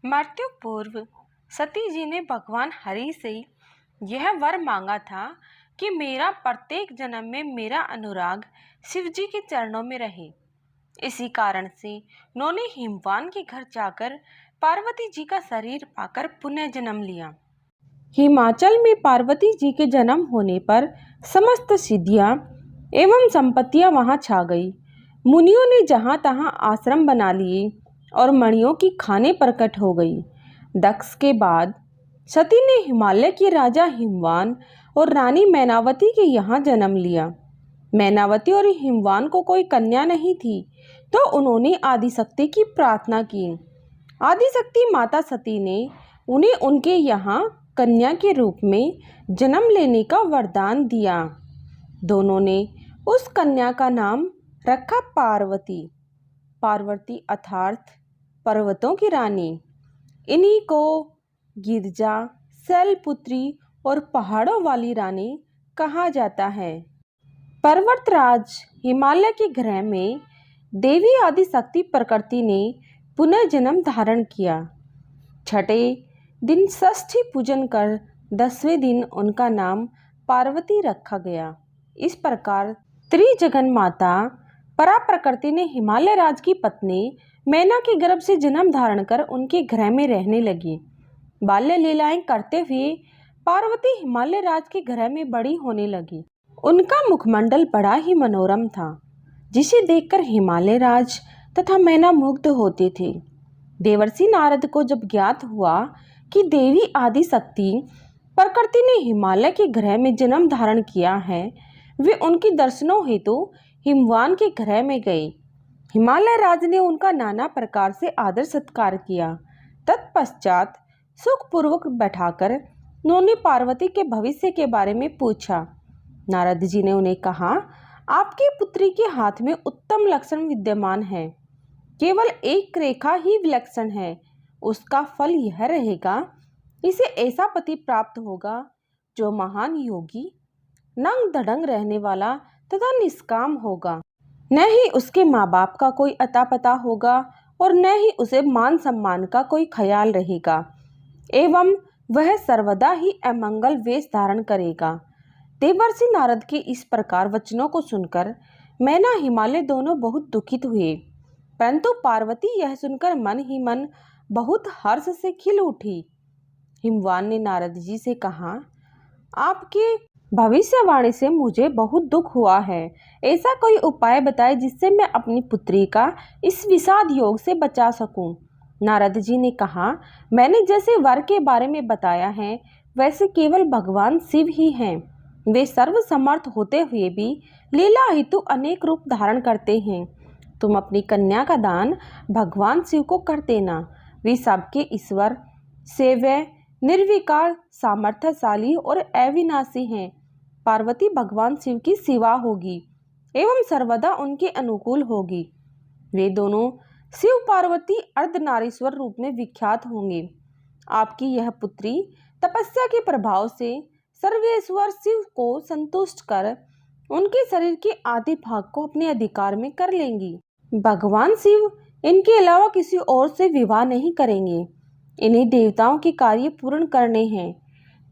मृत्यु पूर्व सती जी ने भगवान हरि से यह वर मांगा था कि मेरा प्रत्येक जन्म में मेरा अनुराग शिव जी के चरणों में रहे। इसी कारण से उन्होंने हिमवान के घर जाकर पार्वती जी का शरीर पाकर पुनः जन्म लिया। हिमाचल में पार्वती जी के जन्म होने पर समस्त सिद्धियां एवं संपत्तियां वहां छा गई। मुनियों ने जहां तहां आश्रम बना लिए और मणियों की खानें प्रकट हो गई। दक्ष के बाद सती ने हिमालय के राजा हिमवान और रानी मैनावती के यहाँ जन्म लिया। मैनावती और हिमवान को कोई कन्या नहीं थी, तो उन्होंने आदिशक्ति की प्रार्थना की। आदिशक्ति माता सती ने उन्हें उनके यहाँ कन्या के रूप में जन्म लेने का वरदान दिया। दोनों ने उस कन्या का नाम रखा पार्वती। पार्वती अर्थात पर्वतों की रानी। इन्हीं को गिरजा, शैलपुत्री और पहाड़ों वाली रानी कहा जाता है। पर्वतराज हिमालय के ग्रह में देवी आदिशक्ति प्रकृति ने पुनः जन्म धारण किया। छठे दिन षष्ठी पूजन कर 10वें दिन उनका नाम पार्वती रखा गया। इस प्रकार त्रिजगन माता परा प्रकृति ने हिमालय राज की पत्नी मैना के गर्भ से जन्म धारण कर उनके ग्रह में रहने लगी। बाल्य लीलाएं करते हुए पार्वती हिमालय राज के ग्रह में बड़ी होने लगी। उनका मुखमंडल बड़ा ही मनोरम था, जिसे देखकर हिमालय राज तथा मैना मुग्ध होते थे। देवर्षि नारद को जब ज्ञात हुआ कि देवी आदिशक्ति प्रकृति ने हिमालय के ग्रह में जन्म धारण किया है, वे उनके दर्शनों हेतु हिमवान के ग्रह में गए। हिमालय राज ने उनका नाना प्रकार से आदर सत्कार किया। तत्पश्चात सुखपूर्वक बैठाकर उन्होंने पार्वती के भविष्य के बारे में पूछा। नारद जी ने उन्हें कहा, आपकी पुत्री के हाथ में उत्तम लक्षण विद्यमान है। केवल एक रेखा ही विलक्षण है। उसका फल यह रहेगा, इसे ऐसा पति प्राप्त होगा जो महान योगी, नंग धड़ंग रहने वाला तथा निष्काम होगा। न ही उसके माँ बाप का कोई अता पता होगा और न ही उसे मान सम्मान का कोई ख्याल रहेगा, एवं वह सर्वदा ही अमंगल वेश धारण करेगा। देवर्षि नारद के इस प्रकार वचनों को सुनकर मैना हिमालय दोनों बहुत दुखित हुए, परंतु पार्वती यह सुनकर मन ही मन बहुत हर्ष से खिल उठी। हिमवान ने नारद जी से कहा, आपके भविष्यवाणी से मुझे बहुत दुख हुआ है। ऐसा कोई उपाय बताए जिससे मैं अपनी पुत्री का इस विषाद योग से बचा सकूं। नारद जी ने कहा, मैंने जैसे वर के बारे में बताया है, वैसे केवल भगवान शिव ही हैं। वे सर्वसमर्थ होते हुए भी लीला हेतु अनेक रूप धारण करते हैं। तुम अपनी कन्या का दान भगवान शिव को कर देना। वे सबके ईश्वर, सेव्य, निर्विकार, सामर्थ्यशाली और अविनाशी हैं। पार्वती भगवान शिव की सेवा होगी एवं सर्वदा उनके अनुकूल होगी। वे दोनों शिव पार्वती अर्धनारीश्वर रूप में विख्यात होंगे। आपकी यह पुत्री तपस्या के प्रभाव से सर्वेश्वर शिव को संतुष्ट कर उनके शरीर के आधे भाग को अपने अधिकार में कर लेंगी। भगवान शिव इनके अलावा किसी और से विवाह नहीं करेंगे। इन्हें देवताओं के कार्य पूर्ण करने हैं।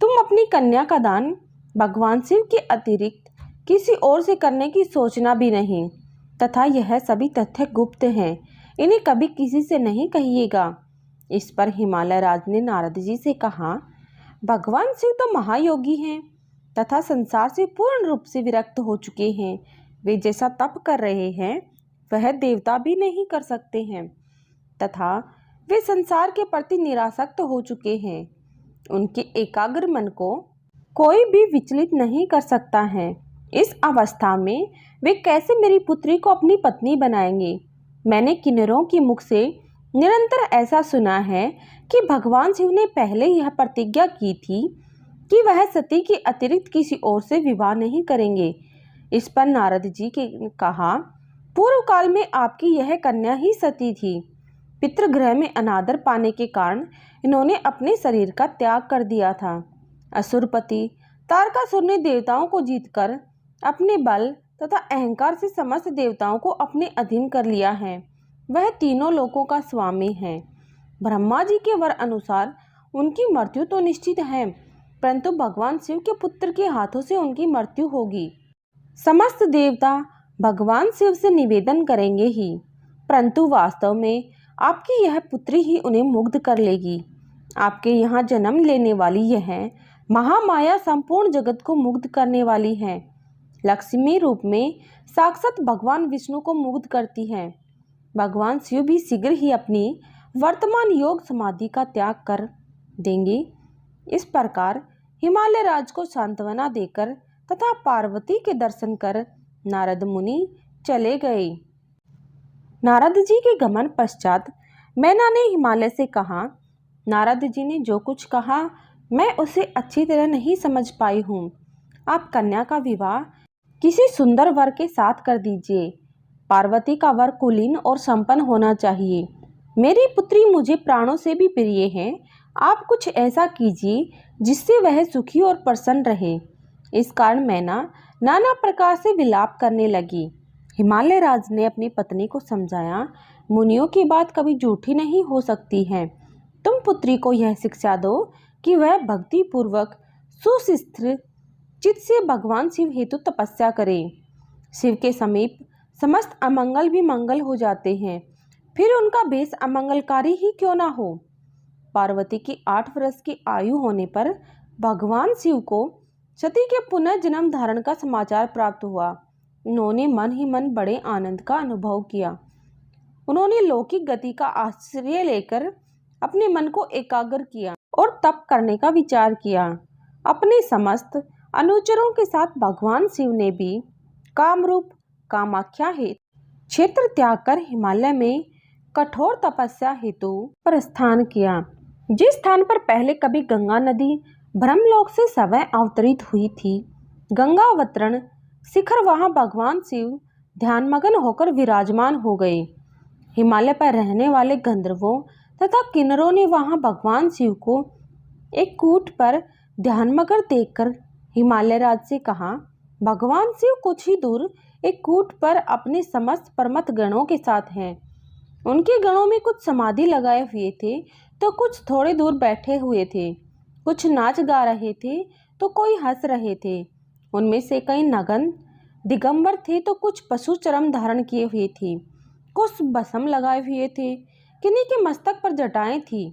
तुम अपनी कन्या का दान भगवान शिव के अतिरिक्त किसी और से करने की सोचना भी नहीं, तथा यह सभी तथ्य गुप्त हैं। इन्हें कभी किसी से नहीं कहिएगा। इस पर हिमालय राज ने नारद जी से कहा, भगवान शिव तो महायोगी हैं तथा संसार से पूर्ण रूप से विरक्त हो चुके हैं। वे जैसा तप कर रहे हैं वह देवता भी नहीं कर सकते हैं, तथा वे संसार के प्रति निरासक्त हो चुके हैं। उनके एकाग्र मन को कोई भी विचलित नहीं कर सकता है। इस अवस्था में वे कैसे मेरी पुत्री को अपनी पत्नी बनाएंगे। मैंने किन्नरों के मुख से निरंतर ऐसा सुना है कि भगवान शिव ने पहले यह प्रतिज्ञा की थी कि वह सती के अतिरिक्त किसी और से विवाह नहीं करेंगे। इस पर नारद जी ने कहा, पूर्व काल में आपकी यह कन्या ही सती थी। पितृगृह में अनादर पाने के कारण इन्होंने अपने शरीर का त्याग कर दिया था। असुरपति तारकासुर ने देवताओं को जीतकर अपने बल तथा अहंकार से समस्त देवताओं को अपने अधीन कर लिया है। वह तीनों लोकों का स्वामी है। ब्रह्मा जी के वर अनुसार उनकी मृत्यु तो निश्चित है, परंतु भगवान शिव के पुत्र के हाथों से उनकी मृत्यु होगी। समस्त देवता भगवान शिव से निवेदन करेंगे ही, परंतु वास्तव में आपकी यह पुत्री ही उन्हें मुग्ध कर लेगी। आपके यहाँ जन्म लेने वाली यह महामाया संपूर्ण जगत को मुग्ध करने वाली है। लक्ष्मी रूप में साक्षात भगवान विष्णु को मुग्ध करती है। भगवान शिव भी शीघ्र ही अपनी वर्तमान योग समाधि का त्याग कर देंगे। इस प्रकार हिमालय राज को सांत्वना देकर तथा पार्वती के दर्शन कर नारद मुनि चले गए। नारद जी के गमन पश्चात मैना ने हिमालय से कहा, नारद जी ने जो कुछ कहा मैं उसे अच्छी तरह नहीं समझ पाई हूँ। आप कन्या का विवाह किसी सुंदर वर के साथ कर दीजिए। पार्वती का वर कुलीन और संपन्न होना चाहिए। मेरी पुत्री मुझे प्राणों से भी प्रिय है। आप कुछ ऐसा कीजिए जिससे वह सुखी और प्रसन्न रहे। इस कारण मैना नाना प्रकार से विलाप करने लगी। हिमालय राज ने अपनी पत्नी को समझाया, मुनियों की बात कभी झूठी नहीं हो सकती है। तुम पुत्री को यह शिक्षा दो कि वह भक्ति पूर्वक सुस्थिर चित्त से भगवान शिव हेतु तपस्या करे। शिव के समीप समस्त अमंगल भी मंगल हो जाते हैं, फिर उनका भेष अमंगलकारी ही क्यों ना हो। पार्वती की 8 वर्ष की आयु होने पर भगवान शिव को सती के पुनः जन्म धारण का समाचार प्राप्त हुआ। उन्होंने मन ही मन बड़े आनंद का अनुभव किया। उन्होंने लौकिक गति का आश्रय लेकर अपने मन को एकाग्र किया और तप करने का विचार किया। अपने समस्त अनुचरों के साथ भगवान शिव ने भी कामरूप कामाख्या हेतु क्षेत्र त्याग कर हिमालय में कठोर तपस्या हेतु प्रस्थान किया। जिस स्थान पर पहले कभी गंगा नदी ब्रह्मलोक से स्वयं अवतरित हुई थी, गंगा अवतरण शिखर वहां भगवान शिव ध्यानमग्न होकर विराजमान हो गए। हिमालय पर रहने वाले गंधर्वों तथा किन्नरों ने वहां भगवान शिव को एक कूट पर ध्यानमग्न देखकर हिमालय राज से कहा, भगवान शिव कुछ ही दूर एक कूट पर अपने समस्त परमत गणों के साथ हैं। उनके गणों में कुछ समाधि लगाए हुए थे तो कुछ थोड़े दूर बैठे हुए थे। कुछ नाच गा रहे थे तो कोई हंस रहे थे। उनमें से कई नगन दिगंबर थे तो कुछ पशु चर्म धारण किए हुए थे। कुछ भस्म लगाए हुए थे, किन्हीं के मस्तक पर जटाएं थी।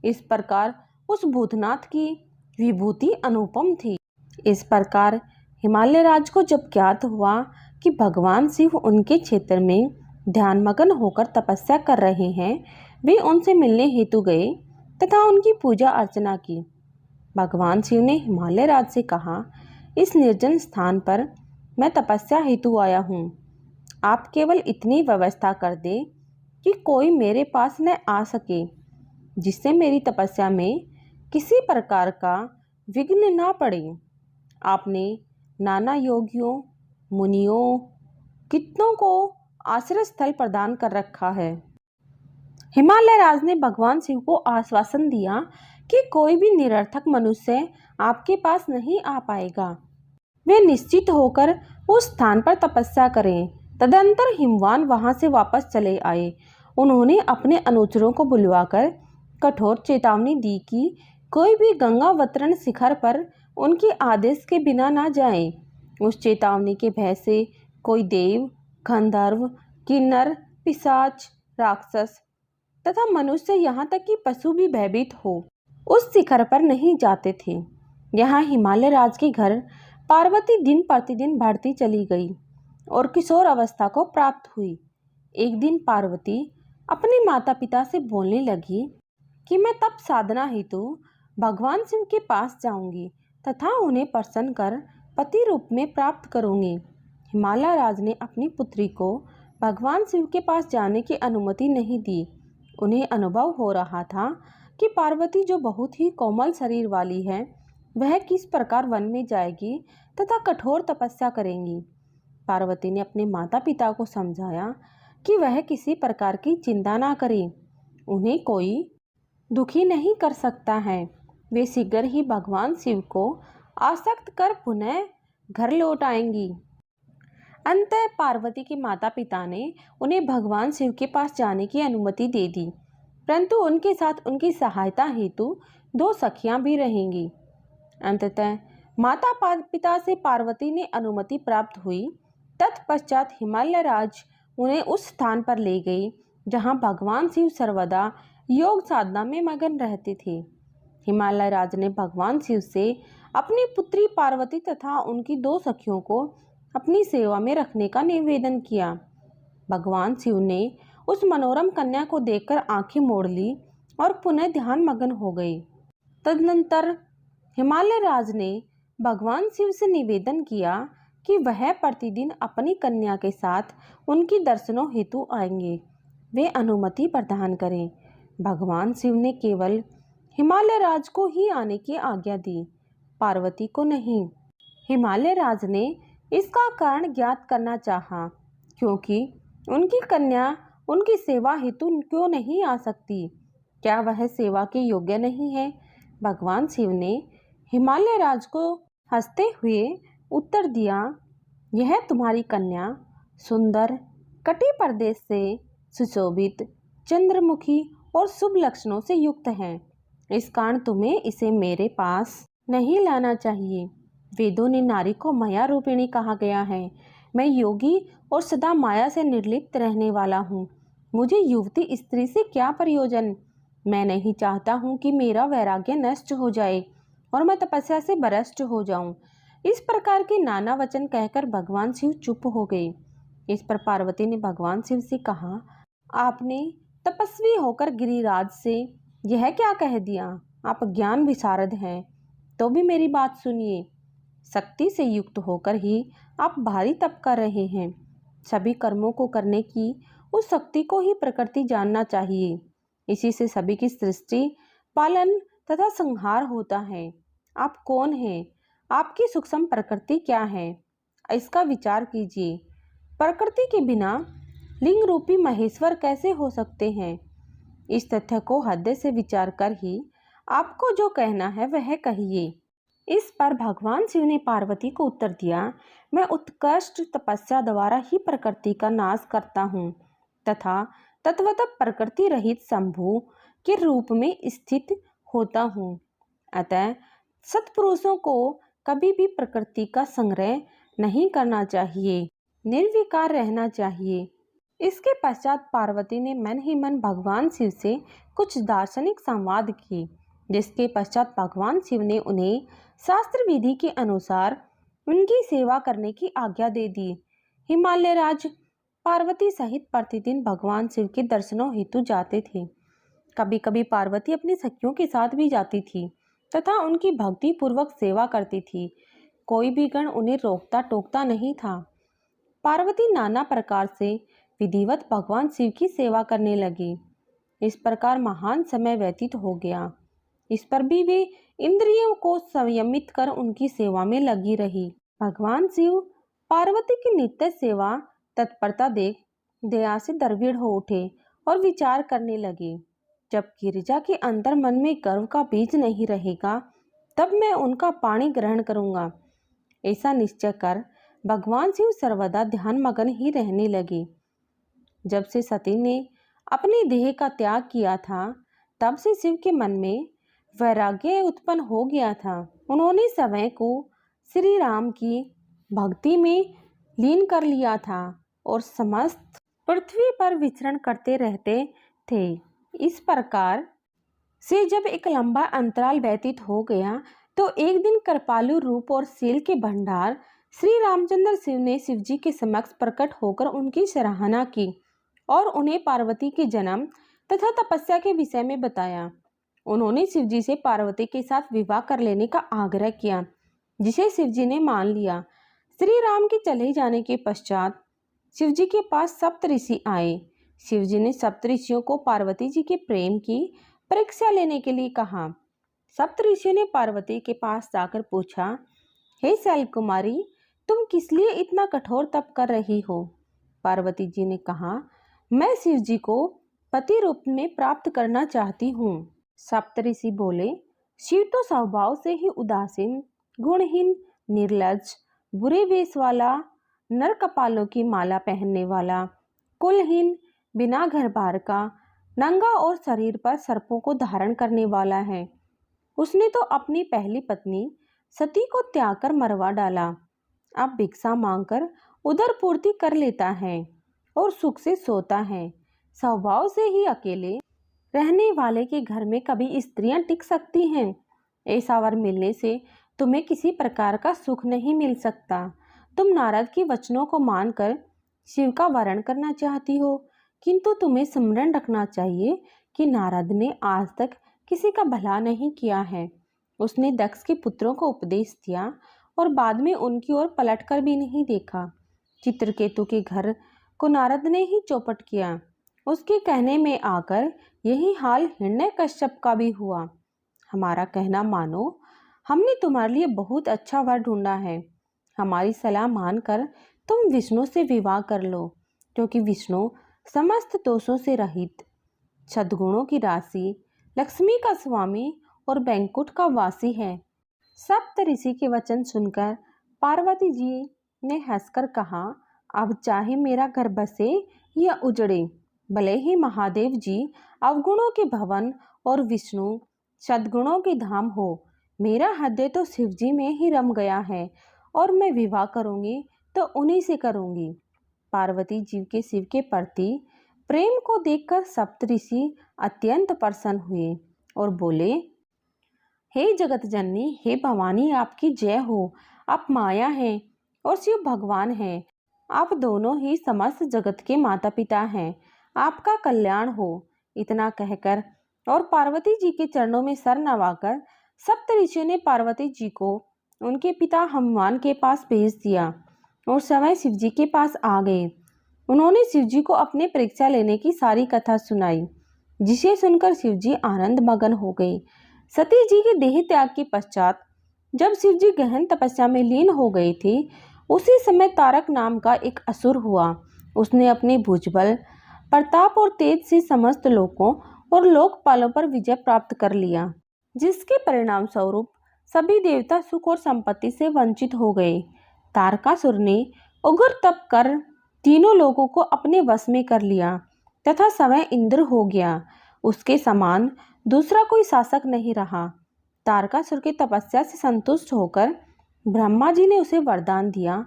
इस प्रकार उस भूतनाथ की विभूति अनुपम थी। इस प्रकार हिमालय राज को जब ज्ञात हुआ कि भगवान शिव उनके क्षेत्र में ध्यानमग्न होकर तपस्या कर रहे हैं, वे उनसे मिलने हेतु गए तथा उनकी पूजा अर्चना की। भगवान शिव ने हिमालय राज से कहा, इस निर्जन स्थान पर मैं तपस्या हेतु आया हूँ। आप केवल इतनी व्यवस्था कर दे कि कोई मेरे पास न आ सके, जिससे मेरी तपस्या में किसी प्रकार का विघ्न ना पड़े। आपने नाना योगियों, मुनियों, कितनों को आश्रय स्थल प्रदान कर रखा है। हिमालय राज ने भगवान शिव को आश्वासन दिया कि कोई भी निरर्थक मनुष्य आपके पास नहीं आ पाएगा। वे निश्चित होकर उस स्थान पर तपस्या करें। तदंतर हिमवान वहां से वापस चले आए। उन्होंने अपने अनुचरों को बुलवाकर कठोर चेतावनी दी कि कोई भी गंगावतरण शिखर पर उनके आदेश के बिना ना जाए। उस चेतावनी के भय से कोई देव, गंधर्व, किन्नर, पिशाच, राक्षस तथा मनुष्य यहाँ तक कि पशु भी भयभीत हो उस शिखर पर नहीं जाते थे। यहाँ हिमालय राज के घर पार्वती दिन प्रतिदिन बढ़ती चली गई और किशोर अवस्था को प्राप्त हुई। एक दिन पार्वती अपने माता पिता से बोलने लगी कि मैं तप साधना हेतु भगवान शिव के पास जाऊंगी तथा उन्हें प्रसन्न कर पति रूप में प्राप्त करूंगी। हिमालय राज ने अपनी पुत्री को भगवान शिव के पास जाने की अनुमति नहीं दी। उन्हें अनुभव हो रहा था कि पार्वती, जो बहुत ही कोमल शरीर वाली है, वह किस प्रकार वन में जाएगी तथा कठोर तपस्या करेंगी। पार्वती ने अपने माता पिता को समझाया कि वह किसी प्रकार की चिंता ना करें, उन्हें कोई दुखी नहीं कर सकता है। वे शीघ्र ही भगवान शिव को आसक्त कर पुनः घर लौट आएंगी। अंततः पार्वती के माता पिता ने उन्हें भगवान शिव के पास जाने की अनुमति दे दी। परंतु उनके साथ उनकी सहायता हेतु 2 सखियां भी रहेंगी। अंततः माता पिता से पार्वती ने अनुमति प्राप्त हुई। तत्पश्चात हिमालय राज उन्हें उस स्थान पर ले गई जहां भगवान शिव सर्वदा योग साधना में मगन रहते थे। हिमालय राज ने भगवान शिव से अपनी पुत्री पार्वती तथा उनकी 2 सखियों को अपनी सेवा में रखने का निवेदन किया। भगवान शिव ने उस मनोरम कन्या को देखकर आंखें मोड़ ली और पुनः ध्यान मग्न हो गए। तदनंतर हिमालय राज ने भगवान शिव से निवेदन किया कि वह प्रतिदिन अपनी कन्या के साथ उनकी दर्शनों हेतु आएंगे। वे अनुमति प्रदान करें। भगवान शिव ने केवल हिमालय राज को ही आने की आज्ञा दी, पार्वती को नहीं। हिमालय राज ने इसका कारण ज्ञात करना चाहा, क्योंकि उनकी कन्या उनकी सेवा हेतु क्यों नहीं आ सकती? क्या वह सेवा के योग्य नहीं है? भगवान शिव ने हिमालय राज को हंसते हुए उत्तर दिया, यह तुम्हारी कन्या सुंदर, कटी प्रदेश से सुशोभित, चंद्रमुखी और शुभ लक्षणों से युक्त है। इस कारण तुम्हें इसे मेरे पास नहीं लाना चाहिए। वेदों ने नारी को माया रूपिणी कहा गया है। मैं योगी और सदा माया से निर्लिप्त रहने वाला हूँ। मुझे युवती स्त्री से क्या प्रयोजन? मैं नहीं चाहता हूँ कि मेरा वैराग्य नष्ट हो जाए और मैं तपस्या से भ्रष्ट हो जाऊं। इस प्रकार के नाना वचन कहकर भगवान शिव चुप हो गए। इस पर पार्वती ने भगवान शिव से कहा, आपने तपस्वी होकर गिरिराज से यह क्या कह दिया? आप ज्ञान विशारद हैं, तो भी मेरी बात सुनिए। शक्ति से युक्त होकर ही आप भारी तप कर रहे हैं। सभी कर्मों को करने की उस शक्ति को ही प्रकृति जानना चाहिए। इसी से सभी की सृष्टि, पालन तथा संहार होता है। आप कौन हैं? आपकी सूक्ष्म प्रकृति क्या है? इसका विचार कीजिए। प्रकृति के बिना लिंग रूपी महेश्वर कैसे हो सकते हैं? इस तथ्य को हृदय से विचार कर ही आपको जो कहना है वह कहिए। इस पर भगवान शिव ने पार्वती को उत्तर दिया, मैं उत्कृष्ट तपस्या द्वारा ही प्रकृति का नाश करता हूँ तथा तत्वतः प्रकृति रहित शंभु के रूप में स्थित होता हूँ। अतः सत्पुरुषों को कभी भी प्रकृति का संग्रह नहीं करना चाहिए, निर्विकार रहना चाहिए। इसके पश्चात पार्वती ने मन ही मन भगवान शिव से कुछ दार्शनिक संवाद किए, जिसके पश्चात भगवान शिव ने उन्हें शास्त्र विधि के अनुसार उनकी सेवा करने की आज्ञा दे दी। हिमालय राज पार्वती सहित प्रतिदिन भगवान शिव के दर्शनों हेतु जाते थे। कभी कभी पार्वती अपनी सखियों के साथ भी जाती थी तथा उनकी भक्ति पूर्वक सेवा करती थी। कोई भी गण उन्हें रोकता टोकता नहीं था। पार्वती नाना प्रकार से विधिवत भगवान शिव की सेवा करने लगी। इस प्रकार महान समय व्यतीत हो गया। इस पर भी वे इंद्रियों को संयमित कर उनकी सेवा में लगी रही। भगवान शिव पार्वती की नित्य सेवा तत्परता देख दया से द्रविड़ हो उठे और विचार करने लगे, जब गिरिजा के अंतर मन में गर्व का बीज नहीं रहेगा तब मैं उनका पानी ग्रहण करूंगा। ऐसा निश्चय कर भगवान शिव सर्वदा ध्यान मग्न ही रहने लगे। जब से सती ने अपनी देह का त्याग किया था तब से शिव के मन में वैराग्य उत्पन्न हो गया था। उन्होंने समय को श्री राम की भक्ति में लीन कर लिया था और समस्त पृथ्वी पर विचरण करते रहते थे। इस प्रकार से जब एक लंबा अंतराल व्यतीत हो गया तो एक दिन कृपालु रूप और शील के भंडार श्री रामचंद्र शिव ने शिवजी के समक्ष प्रकट होकर उनकी सराहना की और उन्हें पार्वती के जन्म तथा तपस्या के विषय में बताया। उन्होंने शिवजी से पार्वती के साथ विवाह कर लेने का आग्रह किया, जिसे शिवजी ने मान लिया। श्री राम के चले जाने के पश्चात शिवजी के पास सप्तऋषि आए। शिवजी ने सप्तऋषियों को पार्वती जी के प्रेम की परीक्षा लेने के लिए कहा। सप्तऋषियों ने पार्वती के पास जाकर पूछा, हे शैलकुमारी, तुम किस लिए इतना कठोर तप कर रही हो? पार्वती जी ने कहा, मैं शिवजी को पति रूप में प्राप्त करना चाहती हूँ। सप्तऋषि बोले, शिव तो स्वभाव से ही उदासीन, गुणहीन, निर्लज्ज, बुरे वेश वाला, नर कपालों की माला पहनने वाला, कुलहीन, बिना घर बार का, नंगा और शरीर पर सर्पों को धारण करने वाला है। उसने तो अपनी पहली पत्नी सती को त्याग कर मरवा डाला। अब भिक्षा मांगकर उदर पूर्ति कर लेता है और सुख से सोता है। स्वभाव से ही अकेले रहने वाले के घर में कभी स्त्रियां टिक सकती हैं? ऐसा वर मिलने से तुम्हें किसी प्रकार का सुख नहीं मिल सकता। तुम नारद के वचनों को मानकर शिव का वरण करना चाहती हो, किंतु तुम्हें स्मरण रखना चाहिए कि नारद ने आज तक किसी का भला नहीं किया है। उसने दक्ष के पुत्रों को उपदेश दिया और बाद में उनकी ओर पलटकर भी नहीं देखा। चित्रकेतु के घर को नारद ने ही चौपट किया। उसके कहने में आकर यही हाल हिरण्यकश्यप का भी हुआ। हमारा कहना मानो, हमने तुम्हारे लिए बहुत अच्छा वर ढूंढा है। हमारी सलाह मानकर तुम विष्णु से विवाह कर लो, क्योंकि विष्णु समस्त दोषों से रहित, सद्गुणों की राशि, लक्ष्मी का स्वामी और बैंकुट का वासी है। सप्त ऋषि के वचन सुनकर पार्वती जी ने हंसकर कहा, अब चाहे मेरा घर बसे या उजड़े, भले ही महादेव जी अवगुणों के भवन और विष्णु सद्गुणों के धाम हो, मेरा हृदय तो शिव जी में ही रम गया है और मैं विवाह करूंगी तो उन्हीं से करूंगी। पार्वती जी के शिव के प्रति प्रेम को देखकर सप्तऋषि अत्यंत प्रसन्न हुए और बोले, हे जगत जननी, हे भवानी, आपकी जय हो। आप माया हैं और शिव भगवान हैं। आप दोनों ही समस्त जगत के माता पिता हैं। आपका कल्याण हो। इतना कहकर और पार्वती जी के चरणों में सर नवाकर सप्तऋषियों ने पार्वती जी को उनके पिता हनुमान के पास भेज दिया और समय शिव जी के पास आ गए। उन्होंने शिव जी को अपने परीक्षा लेने की सारी कथा सुनाई, जिसे सुनकर शिव जी आनंद मगन हो गए। सती जी के देह त्याग के पश्चात जब शिव जी गहन तपस्या में लीन हो गए थे, उसी समय तारक नाम का एक असुर हुआ। उसने अपने भुजबल, प्रताप और तेज से समस्त लोकों और लोकपालों पर विजय प्राप्त कर लिया, जिसके परिणाम स्वरूप सभी देवता सुख और संपत्ति से वंचित हो गए। तारकासुर ने उग्र तप कर तीनों लोगों को अपने वश में कर लिया तथा स्वयं इंद्र हो गया। उसके समान दूसरा कोई शासक नहीं रहा। तारकासुर की तपस्या से संतुष्ट होकर ब्रह्मा जी ने उसे वरदान दिया,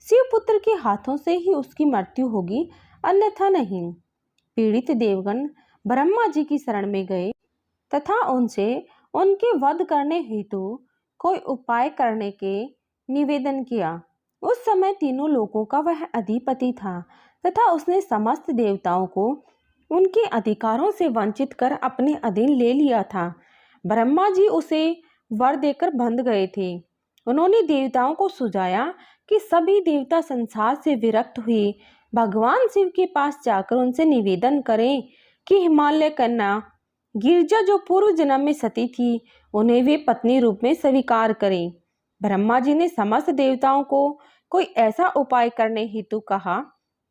शिवपुत्र के हाथों से ही उसकी मृत्यु होगी, अन्यथा नहीं। पीड़ित देवगण ब्रह्मा जी की शरण में गए तथा उनसे उनके वध करने हेतु कोई उपाय करने के निवेदन किया। उस समय तीनों लोगों का वह अधिपति था तथा उसने समस्त देवताओं को उनके अधिकारों से वंचित कर अपने अधीन ले लिया था। ब्रह्मा जी उसे वर देकर बंध गए थे। उन्होंने देवताओं को सुझाया कि सभी देवता संसार से विरक्त हुए भगवान शिव के पास जाकर उनसे निवेदन करें कि हिमालय कन्या गिरजा, जो पूर्व जन्म में सती थी, उन्हें वे पत्नी रूप में स्वीकार करें। ब्रह्मा जी ने समस्त देवताओं को कोई ऐसा उपाय करने हेतु कहा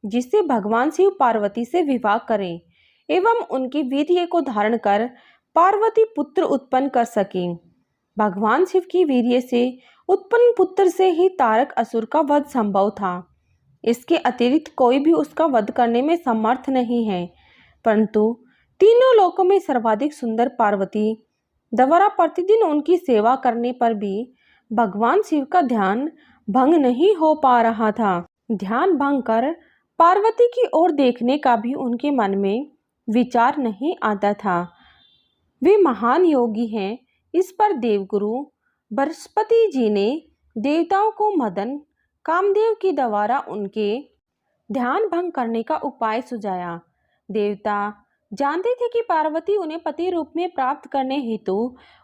जिससे भगवान शिव पार्वती से विवाह करें एवं उनकी वीर्य को धारण कर पार्वती पुत्र उत्पन्न कर सकें। भगवान शिव की वीर्य से उत्पन्न पुत्र से ही तारक असुर का वध संभव था। इसके अतिरिक्त कोई भी उसका वध करने में समर्थ नहीं है। परंतु तीनों लोकों में सर्वाधिक सुंदर पार्वती द्वारा प्रतिदिन उनकी सेवा करने पर भी भगवान शिव का ध्यान भंग नहीं हो पा रहा था। ध्यान भंग कर पार्वती की ओर देखने का भी उनके मन में विचार नहीं आता था। वे महान योगी हैं। इस पर देवगुरु बृहस्पति जी ने देवताओं को मदन कामदेव के द्वारा उनके ध्यान भंग करने का उपाय सुझाया। देवता जानते थे कि पार्वती उन्हें पति रूप में प्राप्त करने हेतु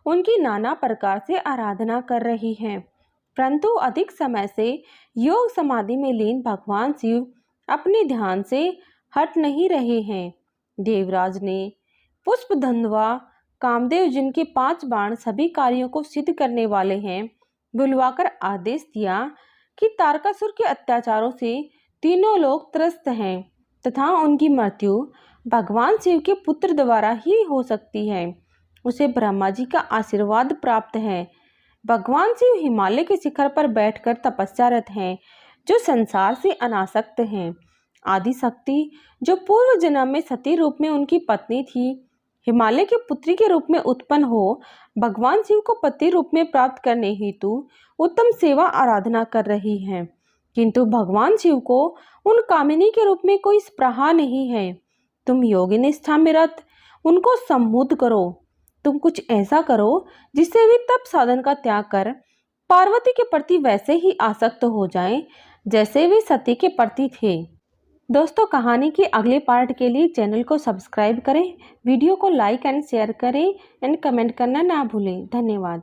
उनकी नाना प्रकार से आराधना कर रही हैं, परंतु अधिक समय से योग समाधि में लीन भगवान शिव अपने ध्यान से हट नहीं रहे हैं। देवराज ने पुष्पधन्वा कामदेव, जिनके 5 बाण सभी कार्यों को सिद्ध करने वाले हैं, बुलवाकर आदेश दिया कि तारकासुर के अत्याचारों से तीनों लोग त्रस्त हैं तथा उनकी मृत्यु भगवान शिव के पुत्र द्वारा ही हो सकती है। उसे ब्रह्मा जी का आशीर्वाद प्राप्त है। भगवान शिव हिमालय के शिखर पर बैठकर तपस्यारत हैं, जो संसार से अनासक्त हैं। आदि शक्ति जो पूर्व जन्म में सती रूप में उनकी पत्नी थी, हिमालय की पुत्री के रूप में उत्पन्न हो भगवान शिव को पति रूप में प्राप्त करने हेतु उत्तम सेवा आराधना कर रही हैं। किंतु भगवान शिव को उन कामिनी के रूप में कोई स्पृहा नहीं है। तुम योगी निष्ठा में रत उनको सम्मुख करो। तुम कुछ ऐसा करो जिससे वे तप साधन का त्याग कर पार्वती के प्रति वैसे ही आसक्त हो जाएं जैसे वे सती के प्रति थे। दोस्तों, कहानी के अगले पार्ट के लिए चैनल को सब्सक्राइब करें, वीडियो को लाइक एंड शेयर करें एंड कमेंट करना ना भूलें। धन्यवाद।